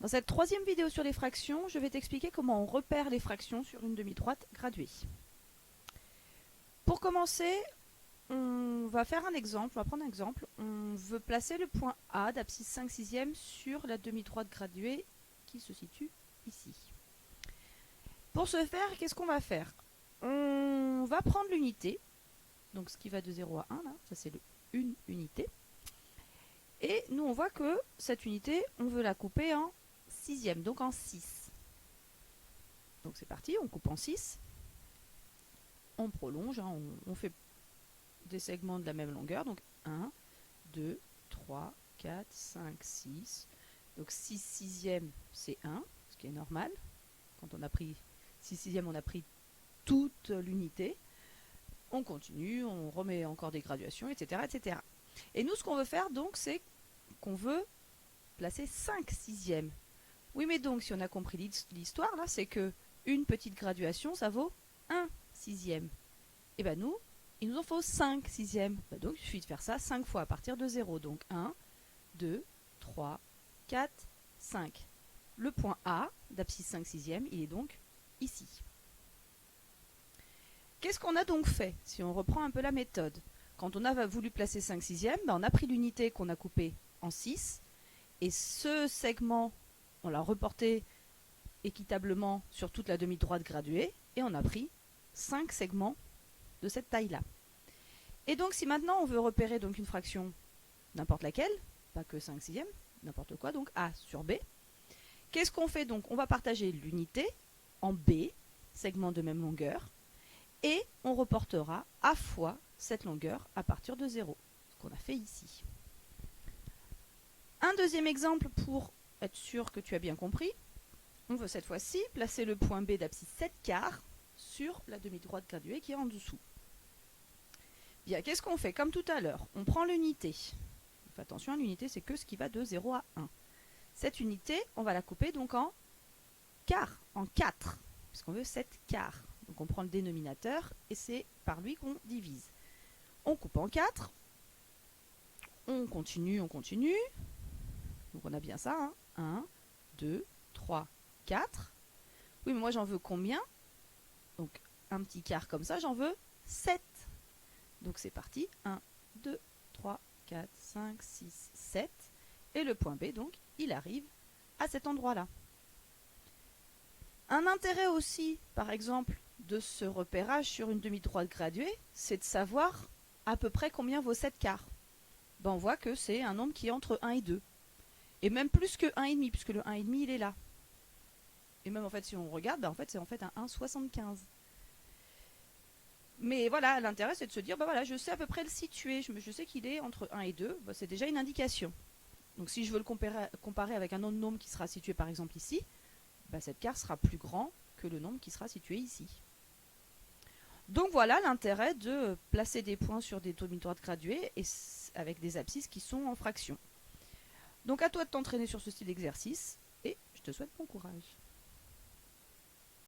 Dans cette troisième vidéo sur les fractions, je vais t'expliquer comment on repère les fractions sur une demi-droite graduée. Pour commencer, on va faire un exemple, on va prendre un exemple. On veut placer le point A d'abscisse 5/6 sur la demi-droite graduée qui se situe ici. Pour ce faire, qu'est-ce qu'on va faire? On va prendre l'unité, donc ce qui va de 0 à 1, là, ça c'est une unité. Et nous on voit que cette unité, on veut la couper en sixième, donc en 6. Donc c'est parti, on coupe en 6. On prolonge, hein, on fait des segments de la même longueur, donc 1, 2, 3, 4, 5, 6. Donc 6 sixièmes, c'est 1, ce qui est normal. Quand on a pris 6 sixièmes, on a pris toute l'unité. On continue, on remet encore des graduations, etc. etc. Et nous, ce qu'on veut faire, donc, c'est qu'on veut placer 5 sixièmes. Oui, mais donc, si on a compris l'histoire, là, c'est que une petite graduation, ça vaut 1 sixième. Et bien nous, il nous en faut 5 sixièmes. Donc, il suffit de faire ça 5 fois à partir de 0. Donc, 1, 2, 3, 4, 5. Le point A d'abscisse 5 sixièmes, il est donc ici. Qu'est-ce qu'on a donc fait, si on reprend un peu la méthode? Quand on a voulu placer 5 sixièmes, on a pris l'unité qu'on a coupée en 6, et ce segment, on l'a reporté équitablement sur toute la demi-droite graduée, et on a pris 5 segments de cette taille-là. Et donc si maintenant on veut repérer donc une fraction n'importe laquelle, pas que 5 sixièmes, n'importe quoi, donc A sur B, qu'est-ce qu'on fait donc? On va partager l'unité en B, segments de même longueur, et on reportera à fois cette longueur à partir de 0, ce qu'on a fait ici. Un deuxième exemple pour être sûr que tu as bien compris, on veut cette fois-ci placer le point B d'abscisse 7/4 sur la demi-droite graduée qui est en dessous. Bien, qu'est-ce qu'on fait? Comme tout à l'heure, on prend l'unité. Faites attention, l'unité c'est que ce qui va de 0 à 1. Cette unité, on va la couper donc en quart, en 4, puisqu'on veut 7/4. Donc on prend le dénominateur et c'est par lui qu'on divise. On coupe en 4, on continue, on continue. Donc on a bien ça, hein. 1, 2, 3, 4. Oui, mais moi j'en veux combien? Donc un petit quart comme ça, j'en veux 7. Donc c'est parti, 1, 2, 3, 4, 5, 6, 7. Et le point B, donc, il arrive à cet endroit-là. Un intérêt aussi, par exemple, de ce repérage sur une demi-droite graduée, c'est de savoir à peu près combien vaut 7/4. Ben, on voit que c'est un nombre qui est entre 1 et 2. Et même plus que 1,5, puisque le 1,5 il est là. Et même en fait, si on regarde, ben, en fait, c'est en fait un 1,75. Mais voilà, l'intérêt c'est de se dire, ben voilà, je sais à peu près le situer, je sais qu'il est entre 1 et 2, ben, c'est déjà une indication. Donc si je veux le comparer avec un autre nombre qui sera situé par exemple ici, ben, cette carte sera plus grand que le nombre qui sera situé ici. Donc voilà l'intérêt de placer des points sur des demi-droites graduées et avec des abscisses qui sont en fraction. Donc à toi de t'entraîner sur ce style d'exercice et je te souhaite bon courage.